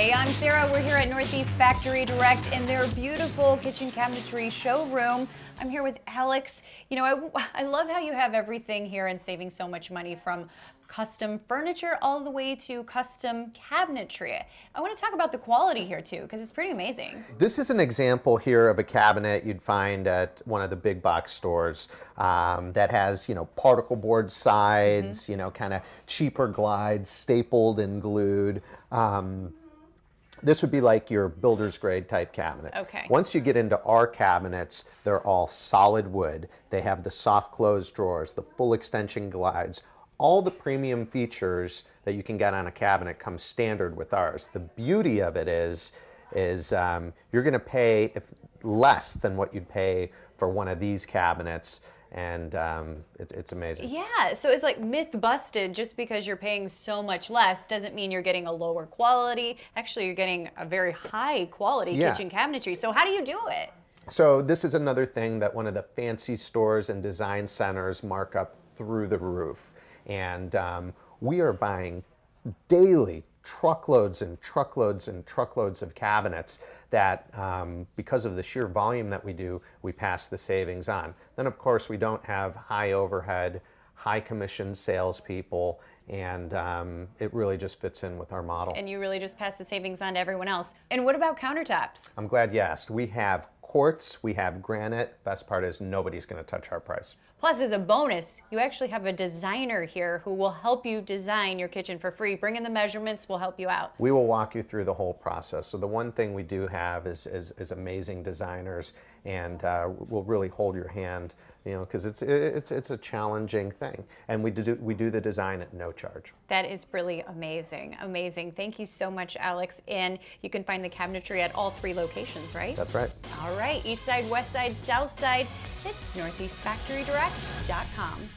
Hey, I'm Sara. We're here at Northeast Factory Direct in their beautiful kitchen cabinetry showroom. I'm here with Alex. You know, I love how you have everything here and saving so much money, from custom furniture all the way to custom cabinetry. I want to talk about the quality here too, because it's pretty amazing. This is an example here of a cabinet you'd find at one of the big box stores that has, particle board sides, kind of cheaper glides, stapled and glued. This would be like your builder's grade type cabinet. Okay. Once you get into our cabinets, they're all solid wood. They have the soft close drawers, the full extension glides. All the premium features that you can get on a cabinet come standard with ours. The beauty of it is you're going to pay less than what you'd pay for one of these cabinets. And it's amazing. Yeah, so it's like myth busted. Just because you're paying so much less doesn't mean you're getting a lower quality. Actually, you're getting a very high quality kitchen cabinetry. So how do you do it? So this is another thing that one of the fancy stores and design centers mark up through the roof. And we are buying daily truckloads and truckloads and truckloads of cabinets that because of the sheer volume that we do, we pass the savings on. Then of course we don't have high overhead, high commission salespeople, and it really just fits in with our model. And you really just pass the savings on to everyone else. And what about countertops? I'm glad you asked. We have quartz, we have granite. Best part is nobody's going to touch our price. Plus, as a bonus, you actually have a designer here who will help you design your kitchen for free. Bring in the measurements, we'll help you out. We will walk you through the whole process. So the one thing we do have is amazing designers, and we'll really hold your hand, because it's a challenging thing. And we do the design at no charge. That is really amazing, amazing. Thank you so much, Alex. And you can find the cabinetry at all 3 locations, right? That's right. All right, east side, west side, south side. It's northeastfactorydirect.com.